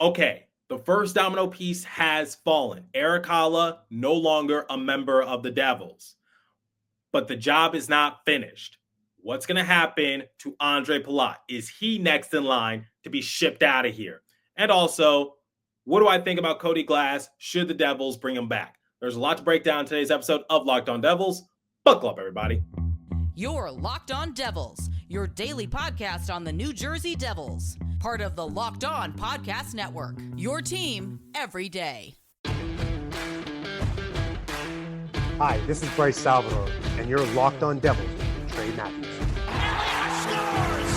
Okay, the first domino piece has fallen. Erik Haula no longer a member of the Devils, but the job is not finished. What's going to happen to Ondrej Palat? Is he next in line to be shipped out of here? And also, what do I think about Cody Glass? Should the Devils bring him back? There's a lot to break down in today's episode of Locked On Devils. Buckle up, everybody. You're Locked On Devils, your daily podcast on the New Jersey Devils. Part of the Locked On Podcast Network, your team every day. Hi, this is Bryce Salvador, and you're Locked On Devils with Trey Matthews. Scores!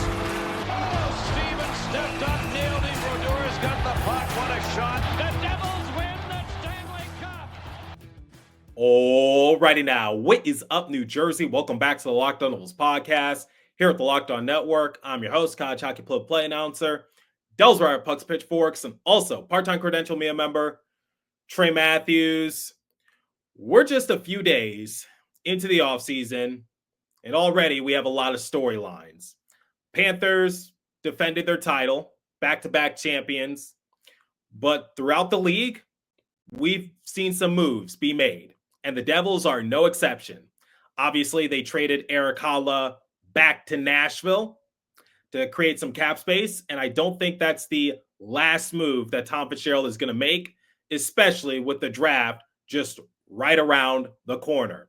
Oh, Stevens stepped up, nailed him. Brodor's got the puck. What a shot. The Devils win the Stanley Cup. Alrighty now, what is up, New Jersey? Welcome back to the Locked On Devils podcast here at the Locked On Network. I'm your host, College Hockey Play announcer, Devils Wire Pucks Pitchforks, and also part-time credential media member, Trey Matthews. We're just a few days into the offseason, and already we have a lot of storylines. Panthers defended their title, back-to-back champions, but throughout the league, we've seen some moves be made, and the Devils are no exception. Obviously, they traded Erik Haula back to Nashville to create some cap space, and I don't think that's the last move that Tom Fitzgerald is going to make, especially with the draft just right around the corner.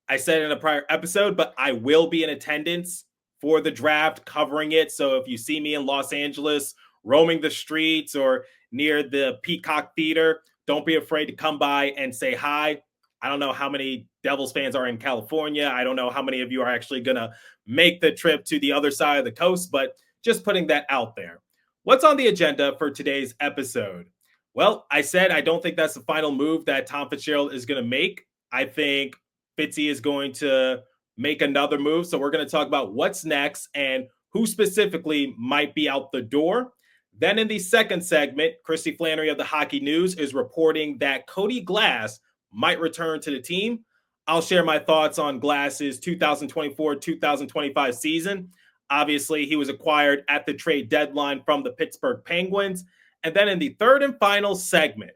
I said in a prior episode, but I will be in attendance for the draft, covering it. So if you see me in Los Angeles, roaming the streets or near the Peacock Theater, don't be afraid to come by and say hi. I don't know how many Devils fans are in California. I don't know how many of you are actually going to make the trip to the other side of the coast, but just putting that out there. What's on the agenda for today's episode? Well, I said I don't think that's the final move that Tom Fitzgerald is going to make. I think Fitzy is going to make another move. So we're going to talk about what's next and who specifically might be out the door. Then in the second segment, Christy Flannery of the Hockey News is reporting that Cody Glass might return to the team. I'll share my thoughts on Glass's 2024-2025 season. Obviously, he was acquired at the trade deadline from the Pittsburgh Penguins. And then in the third and final segment,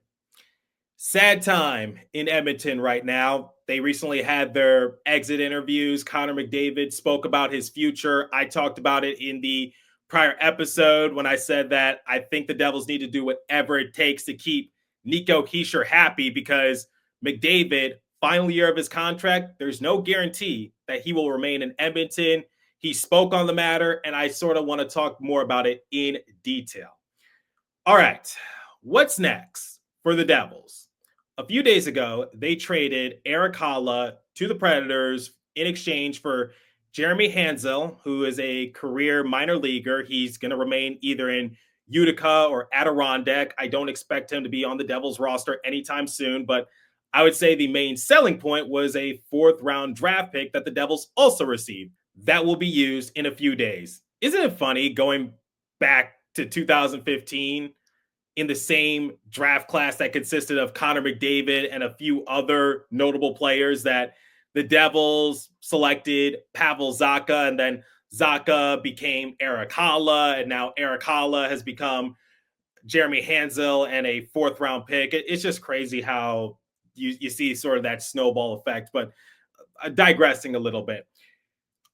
sad time in Edmonton right now. They recently had their exit interviews. Connor McDavid spoke about his future. I talked about it in the prior episode when I said that I think the Devils need to do whatever it takes to keep Nico Hischier happy because McDavid, final year of his contract, there's no guarantee that he will remain in Edmonton. He spoke on the matter, and I sort of want to talk more about it in detail. All right, what's next for the Devils? A few days ago, they traded Erik Haula to the Predators in exchange for Jeremy Hanzel, who is a career minor leaguer. He's going to remain either in Utica or Adirondack. I don't expect him to be on the Devils roster anytime soon, but I would say the main selling point was a fourth-round draft pick that the Devils also received. That will be used in a few days. Isn't it funny going back to 2015 in the same draft class that consisted of Connor McDavid and a few other notable players that the Devils selected Pavel Zacha, and then Zacha became Erik Haula, and now Erik Haula has become Jeremy Hanzel and a fourth-round pick. It's just crazy how you see sort of that snowball effect, but digressing a little bit.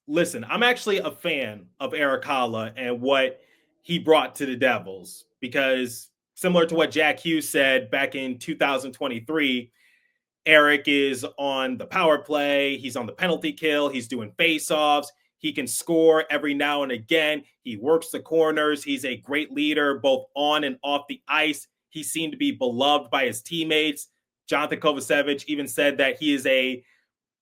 Listen, I'm actually a fan of Erik Haula and what he brought to the Devils because similar to what Jack Hughes said back in 2023, Erik is on the power play. He's on the penalty kill. He's doing faceoffs. He can score every now and again. He works the corners. He's a great leader, both on and off the ice. He seemed to be beloved by his teammates. Jonathan Kovacevic even said that he is a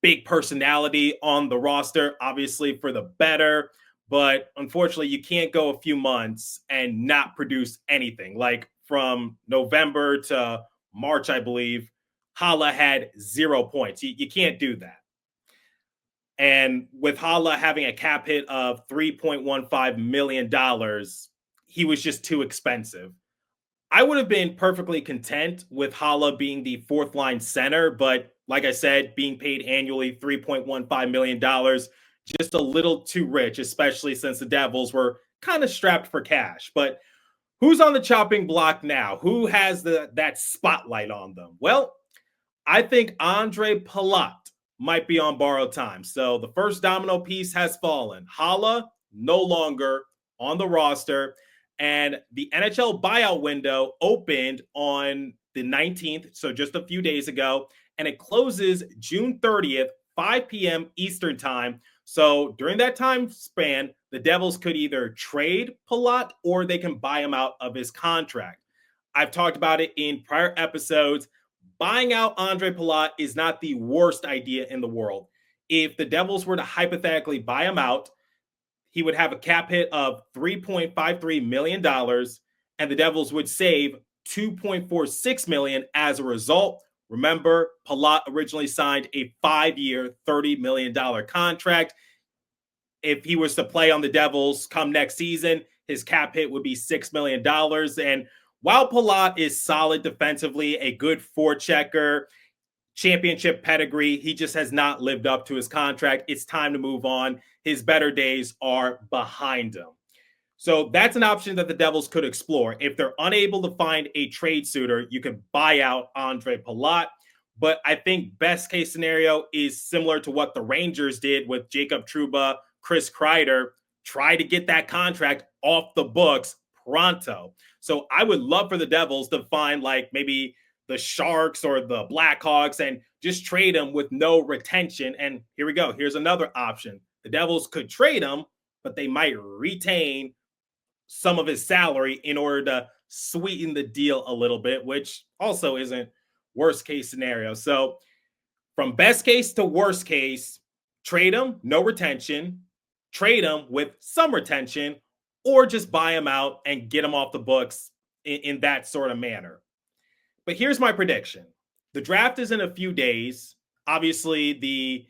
big personality on the roster, obviously for the better. But unfortunately, you can't go a few months and not produce anything. Like from November to March, I believe, Haula had 0 points. You can't do that. And with Haula having a cap hit of $3.15 million, he was just too expensive. I would have been perfectly content with Haula being the fourth line center, but like I said, being paid annually $3.15 million, just a little too rich, especially since the Devils were kind of strapped for cash. But Who's on the chopping block now? Who has that spotlight on them? Well, I think Ondrej Palat might be on borrowed time. So the first domino piece has fallen. Haula no longer on the roster. And the NHL buyout window opened on the 19th, so just a few days ago, and it closes June 30th, 5 p.m. Eastern time. So during that time span, the Devils could either trade Palat or they can buy him out of his contract. I've talked about it in prior episodes. Buying out Ondrej Palat is not the worst idea in the world. If the Devils were to hypothetically buy him out, he would have a cap hit of $3.53 million, and the Devils would save $2.46 million as a result. Remember, Palat originally signed a 5-year, $30 million contract. If he was to play on the Devils come next season, his cap hit would be $6 million. And while Palat is solid defensively, a good forechecker, championship pedigree, he just has not lived up to his contract. It's time to move on. His better days are behind him. So that's an option that the Devils could explore. If they're unable to find a trade suitor, you can buy out Ondrej Palat. But I think best case scenario is similar to what the Rangers did with Jacob Trouba, Chris Kreider. Try to get that contract off the books pronto. So I would love for the Devils to find like maybe the Sharks or the Blackhawks and just trade him with no retention. And here we go. Here's another option. The Devils could trade him, but they might retain some of his salary in order to sweeten the deal a little bit, which also isn't worst case scenario. So from best case to worst case, trade him, no retention, trade him with some retention, or just buy him out and get him off the books in that sort of manner. But here's my prediction. The draft is in a few days. Obviously, the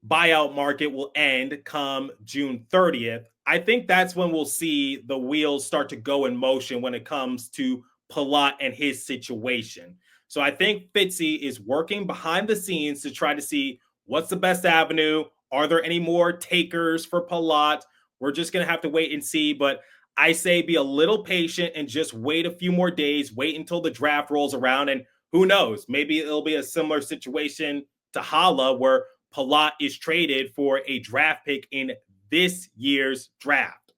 buyout market will end come June 30th. I think that's when we'll see the wheels start to go in motion when it comes to Palat and his situation. So I think Fitzy is working behind the scenes to try to see what's the best avenue. Are there any more takers for Palat? We're just going to have to wait and see. But I say be a little patient and just wait a few more days. Wait until the draft rolls around. And who knows? Maybe it'll be a similar situation to Haula where Palat is traded for a draft pick in this year's draft.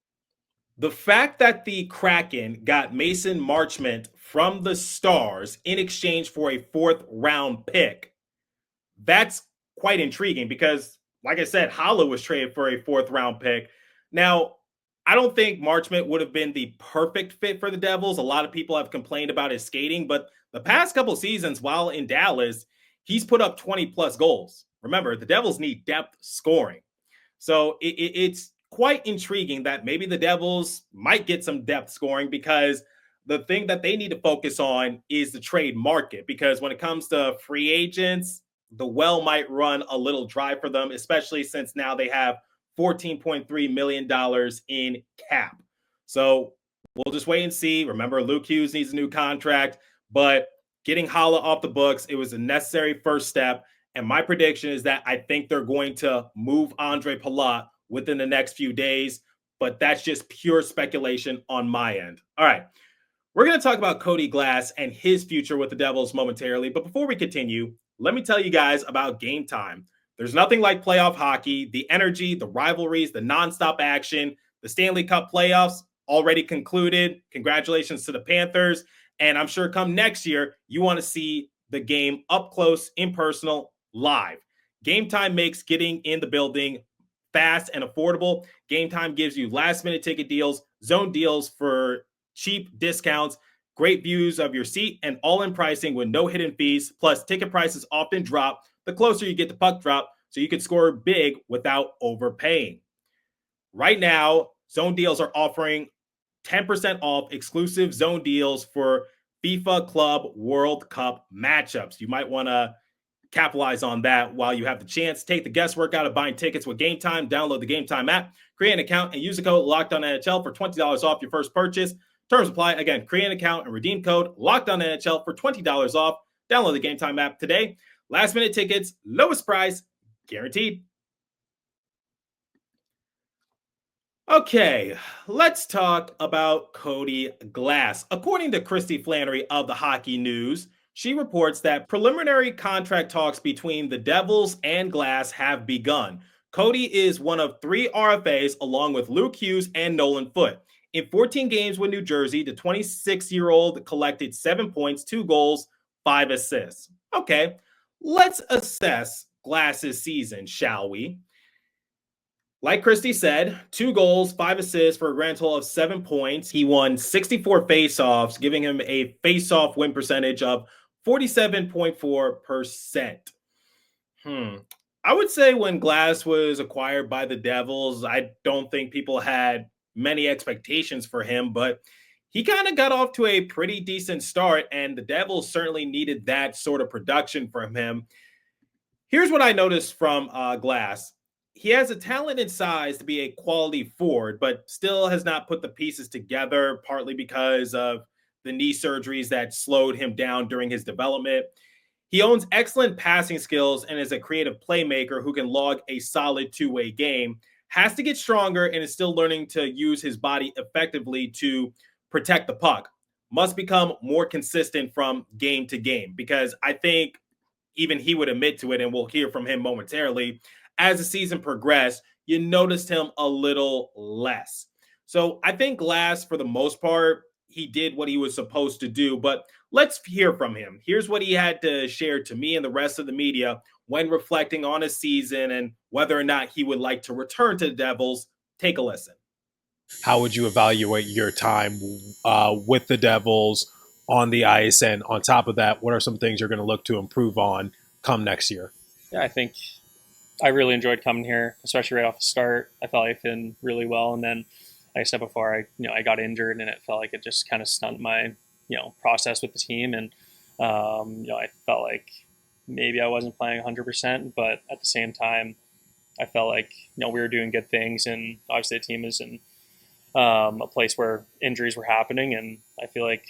The fact that the Kraken got Mason Marchment from the Stars in exchange for a 4th-round pick, that's quite intriguing because, like I said, Haula was traded for a 4th-round pick. Now, I don't think Marchment would have been the perfect fit for the Devils. A lot of people have complained about his skating, but the past couple seasons while in Dallas, he's put up 20-plus goals. Remember, the Devils need depth scoring. So it's quite intriguing that maybe the Devils might get some depth scoring because the thing that they need to focus on is the trade market. Because when it comes to free agents, the well might run a little dry for them, especially since now they have $14.3 million in cap. So we'll just wait and see. Remember, Luke Hughes needs a new contract, but getting Haula off the books, it was a necessary first step. And my prediction is that I think they're going to move Ondrej Palat within the next few days, but that's just pure speculation on my end. All right, we're going to talk about Cody Glass and his future with the Devils momentarily. But before we continue, let me tell you guys about Game Time. There's nothing like playoff hockey. The energy, the rivalries, the nonstop action, the Stanley Cup playoffs already concluded. Congratulations to the Panthers. And I'm sure come next year, you want to see the game up close, impersonal, live. Game Time makes getting in the building fast and affordable. Game Time gives you last-minute ticket deals, zone deals for cheap discounts, great views of your seat, and all-in pricing with no hidden fees. Plus, ticket prices often drop the closer you get to puck drop, so you can score big without overpaying. Right now, zone deals are offering 10% off exclusive zone deals for FIFA Club World Cup matchups. You might want to capitalize on that while you have the chance. Take the guesswork out of buying tickets with Game Time. Download the Game Time app, create an account, and use the code LOCKEDONNHL for $20 off your first purchase. Terms apply. Again, create an account and redeem code LOCKEDONNHL for $20 off. Download the Game Time app today. Last minute tickets, lowest price, guaranteed. Okay, let's talk about Cody Glass. According to Christy Flannery of the Hockey News, she reports that preliminary contract talks between the Devils and Glass have begun. Cody is one of three RFAs along with Luke Hughes and Nolan Foote. In 14 games with New Jersey, the 26-year-old collected 7 points, 2 goals, 5 assists. Okay, let's assess Glass's season, shall we? Like Christie said, 2 goals, 5 assists for a grand total of 7 points. He won 64 faceoffs, giving him a faceoff win percentage of 47.4%. I would say when Glass was acquired by the Devils, I don't think people had many expectations for him, but he kind of got off to a pretty decent start, and the Devils certainly needed that sort of production from him. Here's what I noticed from Glass. He has a talent and size to be a quality forward, but still has not put the pieces together, partly because of the knee surgeries that slowed him down during his development. He owns excellent passing skills and is a creative playmaker who can log a solid two-way game, has to get stronger and is still learning to use his body effectively to protect the puck. Must become more consistent from game to game because I think even he would admit to it, and we'll hear from him momentarily. As the season progressed, you noticed him a little less. So I think Glass, for the most part, he did what he was supposed to do. But let's hear from him. Here's what he had to share to me and the rest of the media when reflecting on his season and whether or not he would like to return to the Devils. Take a listen. How would you evaluate your time with the Devils on the ice? And on top of that, what are some things you're going to look to improve on come next year? Yeah, I think I really enjoyed coming here, especially right off the start. I felt like I fit in really well. And then, like I said before, I got injured and it felt like it just kind of stunted my, process with the team. And, I felt like maybe I wasn't playing 100%, but at the same time, I felt like, we were doing good things. And obviously the team is in a place where injuries were happening. And I feel like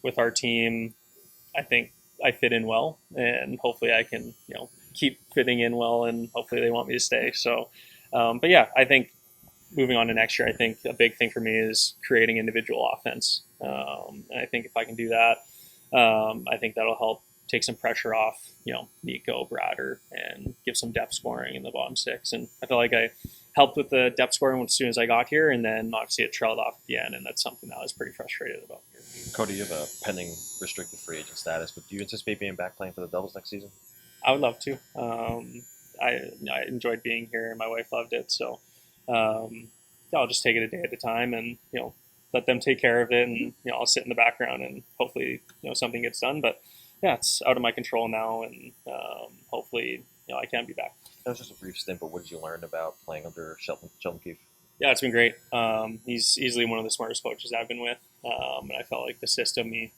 with our team, I think I fit in well, and hopefully I can, keep fitting in well, and hopefully they want me to stay. So, but yeah, I think moving on to next year, I think a big thing for me is creating individual offense. And I think if I can do that, I think that'll help take some pressure off, Nico, Brader, and give some depth scoring in the bottom six. And I feel like I helped with the depth scoring as soon as I got here, and then obviously it trailed off at the end, and that's something that I was pretty frustrated about here. Cody, you have a pending restricted free agent status, but do you anticipate being back playing for the Devils next season? I would love to. I enjoyed being here, and my wife loved it. So I'll just take it a day at a time, and let them take care of it, and I'll sit in the background, and hopefully something gets done. But yeah, it's out of my control now, and hopefully I can be back. That was just a brief stint, but what did you learn about playing under Sheldon Keefe? Yeah, it's been great. He's easily one of the smartest coaches I've been with, and I felt like the system he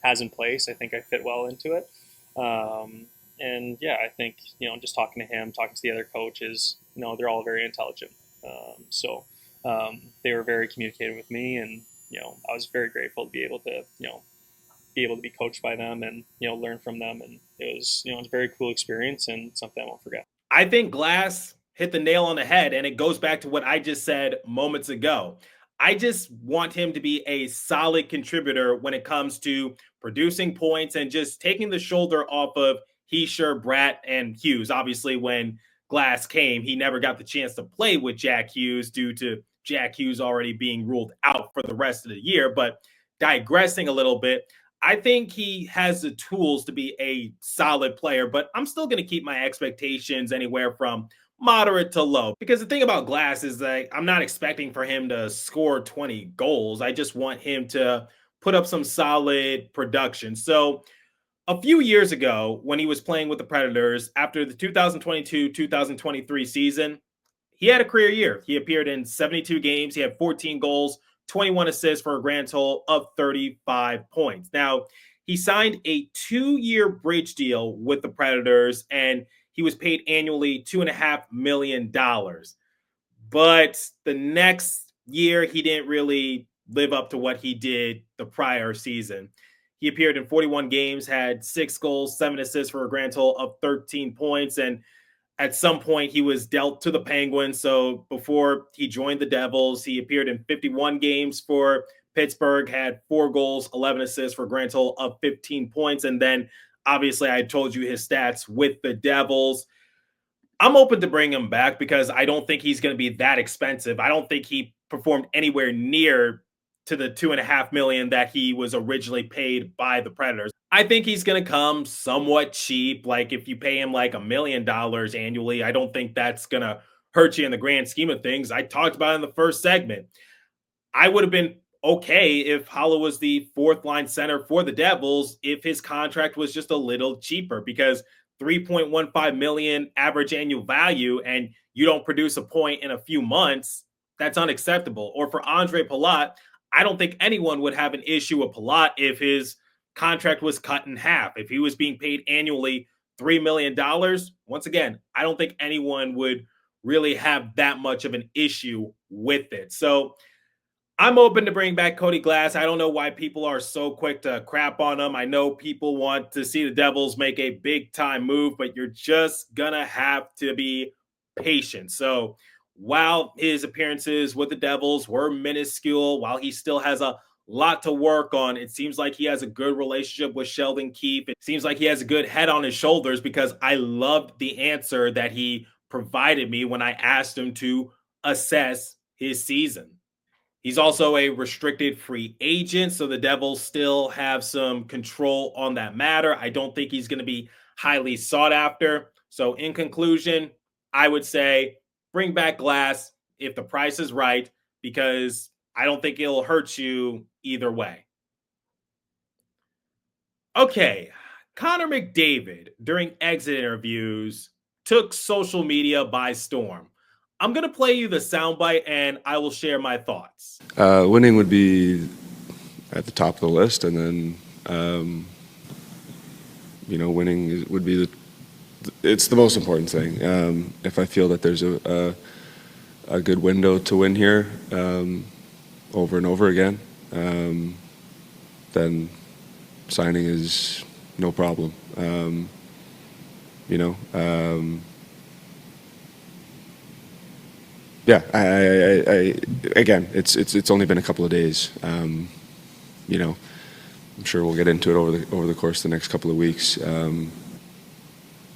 has in place, I think I fit well into it. And yeah, I think just talking to him, talking to the other coaches, they're all very intelligent. So they were very communicative with me, and I was very grateful to be able to be coached by them and learn from them, and it was a very cool experience and something I won't forget. I think Glass hit the nail on the head, and it goes back to what I just said moments ago. I just want him to be a solid contributor when it comes to producing points and just taking the shoulder off of Hischier, Bratt, and Hughes. Obviously, when Glass came, he never got the chance to play with Jack Hughes due to Jack Hughes already being ruled out for the rest of the year. But digressing a little bit, I think he has the tools to be a solid player, but I'm still going to keep my expectations anywhere from moderate to low, because the thing about Glass is that I'm not expecting for him to score 20 goals. I just want him to put up some solid production. So a few years ago, when he was playing with the Predators after the 2022-2023 season, he had a career year. He appeared in 72 games. He had 14 goals, 21 assists for a grand total of 35 points. Now, he signed a 2-year bridge deal with the Predators, and he was paid annually $2.5 million. But the next year, he didn't really live up to what he did the prior season. He appeared in 41 games, had 6 goals, 7 assists for a grand total of 13 points. And At some point, he was dealt to the Penguins. So before he joined the Devils, he appeared in 51 games for Pittsburgh, had 4 goals, 11 assists for a grand total of 15 points. And then obviously I told you his stats with the Devils. I'm open to bring him back because I don't think he's going to be that expensive. I don't think he performed anywhere near to the $2.5 million that he was originally paid by the Predators. I think he's going to come somewhat cheap. Like if you pay him like $1 million annually, I don't think that's going to hurt you in the grand scheme of things. I talked about it in the first segment. I would have been okay if Haula was the 4th line center for the Devils if his contract was just a little cheaper, because 3.15 million average annual value and you don't produce a point in a few months, that's unacceptable. Or for Ondrej Palat, I don't think anyone would have an issue with Palat if his contract was cut in half. If he was being paid annually $3 million, once again, I don't think anyone would really have that much of an issue with it. So I'm open to bring back Cody Glass. I don't know why people are so quick to crap on him. I know people want to see the Devils make a big time move, but you're just going to have to be patient. So while his appearances with the Devils were minuscule, while he still has a lot to work on, it seems like he has a good relationship with Sheldon Keefe. It seems like he has a good head on his shoulders, because I loved the answer that he provided me when I asked him to assess his season. He's also a restricted free agent, so the Devils still have some control on that matter. I don't think he's going to be highly sought after. So in conclusion, I would say bring back Glass if the price is right, because I don't think it'll hurt you either way. Okay, Connor McDavid, during exit interviews, took social media by storm. I'm going to play you the soundbite and I will share my thoughts. Winning would be at the top of the list, and then, winning would be it's the most important thing. If I feel that there's a good window to win here over and over again, then signing is no problem. Yeah, I again, it's only been a couple of days. I'm sure we'll get into it over the course of the next couple of weeks.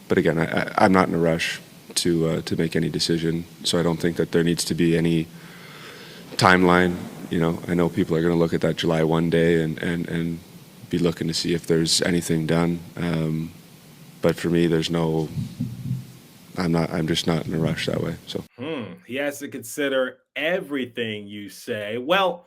But again, I'm not in a rush to make any decision, so I don't think that there needs to be any timeline. I know people are going to look at that July 1 day and be looking to see if there's anything done. But for me, there's no. I'm just not in a rush that way. So he has to consider everything you say. Well,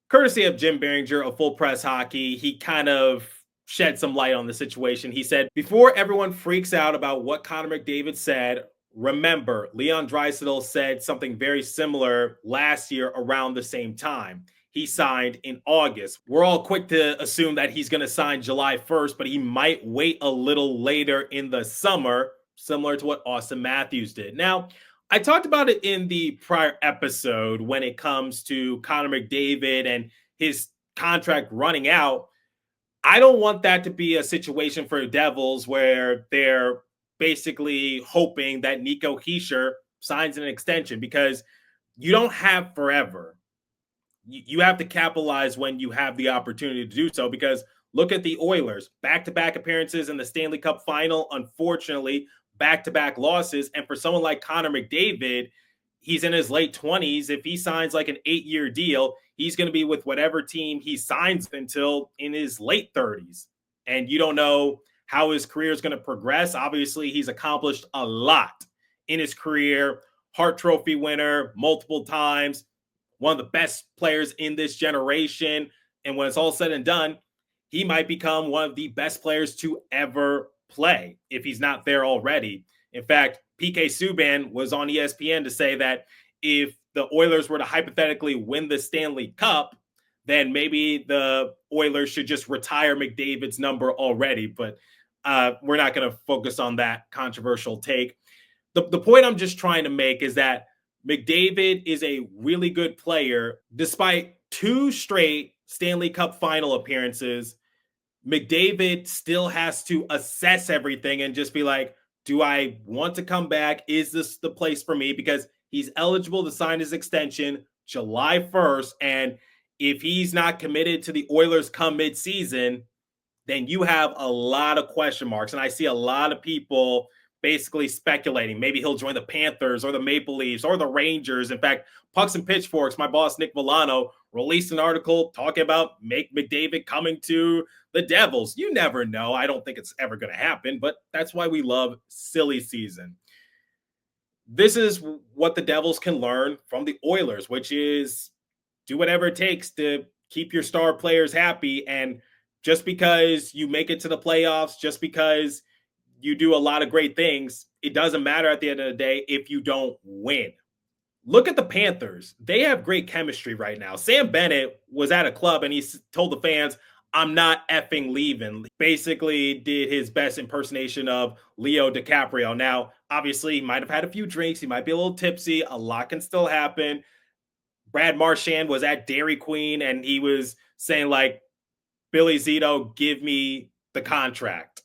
courtesy of Jim Behringer of Full Press Hockey, he kind of shed some light on the situation. He said, before everyone freaks out about what Connor McDavid said, remember, Leon Draisaitl said something very similar last year around the same time. He signed in August. We're all quick to assume that he's going to sign July 1st, but he might wait a little later in the summer, similar to what Austin Matthews did. Now, I talked about it in the prior episode when it comes to Connor McDavid and his contract running out. I don't want that to be a situation for the Devils where they're basically hoping that Nico Hischier signs an extension, because you don't have forever. You have to capitalize when you have the opportunity to do so, because look at the Oilers. Back-to-back appearances in the Stanley Cup final, unfortunately, back-to-back losses. And for someone like Connor McDavid, he's in his late 20s. If he signs like an 8-year deal, he's going to be with whatever team he signs until in his late 30s. And you don't know how his career is going to progress. Obviously, he's accomplished a lot in his career. Hart Trophy winner multiple times, one of the best players in this generation. And when it's all said and done, he might become one of the best players to ever play if he's not there already. In fact, PK Subban was on ESPN to say that if the Oilers were to hypothetically win the Stanley Cup, then maybe the Oilers should just retire McDavid's number already. But we're not going to focus on that controversial take. The point I'm just trying to make is that McDavid is a really good player. Despite 2 straight Stanley Cup final appearances, McDavid still has to assess everything and just be like, Do I want to come back? Is this the place for me? Because he's eligible to sign his extension July 1st. And if he's not committed to the Oilers come midseason, then you have a lot of question marks. And I see a lot of people basically speculating. Maybe he'll join the Panthers or the Maple Leafs or the Rangers. In fact, Pucks and Pitchforks, my boss Nick Villano released an article talking about McDavid coming to the Devils. You never know. I don't think it's ever going to happen, but that's why we love silly season. This is what the Devils can learn from the Oilers, which is do whatever it takes to keep your star players happy. And just because you make it to the playoffs, just because you do a lot of great things, it doesn't matter at the end of the day if you don't win. Look at the Panthers. They have great chemistry right now. Sam Bennett was at a club and he told the fans, I'm not effing leaving. Basically did his best impersonation of Leo DiCaprio. Now, obviously, he might have had a few drinks. He might be a little tipsy. A lot can still happen. Brad Marchand was at Dairy Queen and he was saying like, Billy Zito, give me the contract.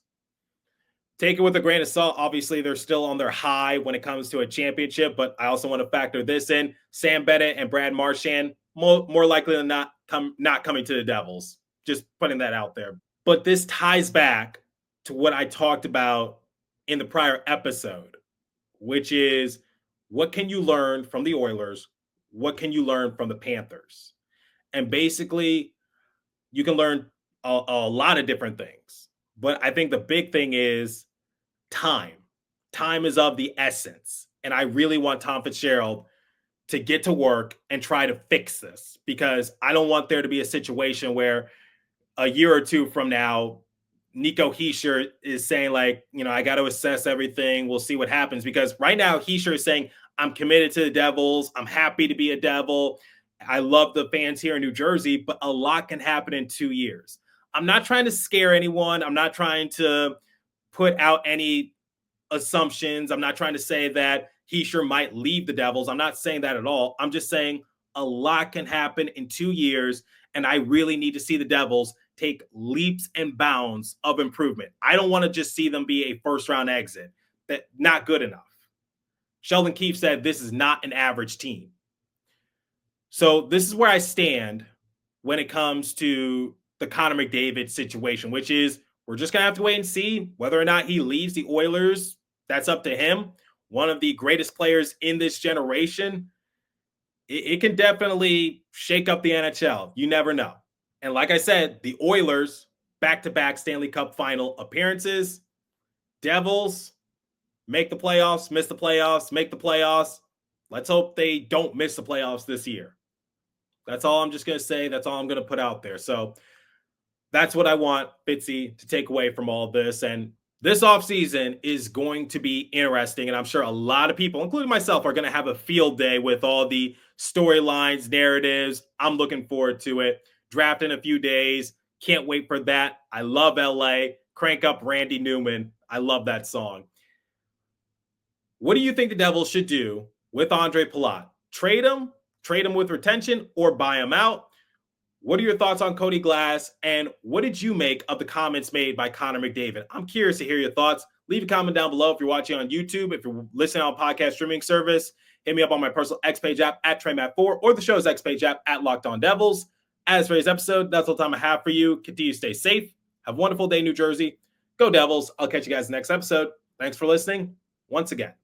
Take it with a grain of salt. Obviously, they're still on their high when it comes to a championship, but I also want to factor this in. Sam Bennett and Brad Marchand, more likely than not coming to the Devils. Just putting that out there. But this ties back to what I talked about in the prior episode, which is what can you learn from the Oilers? What can you learn from the Panthers? And basically, you can learn a lot of different things. But I think the big thing is time. Time is of the essence. And I really want Tom Fitzgerald to get to work and try to fix this, because I don't want there to be a situation where a year or two from now, Nico Hischier is saying like, I got to assess everything. We'll see what happens. Because right now Hischier is saying, I'm committed to the Devils. I'm happy to be a Devil. I love the fans here in New Jersey, but a lot can happen in 2 years. I'm not trying to scare anyone. I'm not trying to put out any assumptions. I'm not trying to say that Hischier might leave the Devils. I'm not saying that at all. I'm just saying a lot can happen in 2 years, and I really need to see the Devils take leaps and bounds of improvement. I don't want to just see them be a first-round exit. That's not good enough. Sheldon Keefe said this is not an average team. So this is where I stand when it comes to the Connor McDavid situation, which is we're just going to have to wait and see whether or not he leaves the Oilers. That's up to him. One of the greatest players in this generation. It can definitely shake up the NHL. You never know. And like I said, the Oilers, back-to-back Stanley Cup final appearances. Devils, make the playoffs, miss the playoffs, make the playoffs. Let's hope they don't miss the playoffs this year. That's all I'm just going to say. That's all I'm going to put out there. So that's what I want Fitzy to take away from all this. And this offseason is going to be interesting. And I'm sure a lot of people, including myself, are going to have a field day with all the storylines, narratives. I'm looking forward to it. Draft in a few days. Can't wait for that. I love LA. Crank up Randy Newman. I love that song. What do you think the Devils should do with Ondrej Palat? Trade him with retention, or buy him out? What are your thoughts on Cody Glass? And what did you make of the comments made by Connor McDavid? I'm curious to hear your thoughts. Leave a comment down below if you're watching on YouTube. If you're listening on podcast streaming service, hit me up on my personal X page app at TreyMatt4 or the show's X page app at Locked On Devils. As for today's episode, that's all the time I have for you. Continue to stay safe. Have a wonderful day, New Jersey. Go Devils. I'll catch you guys next episode. Thanks for listening once again.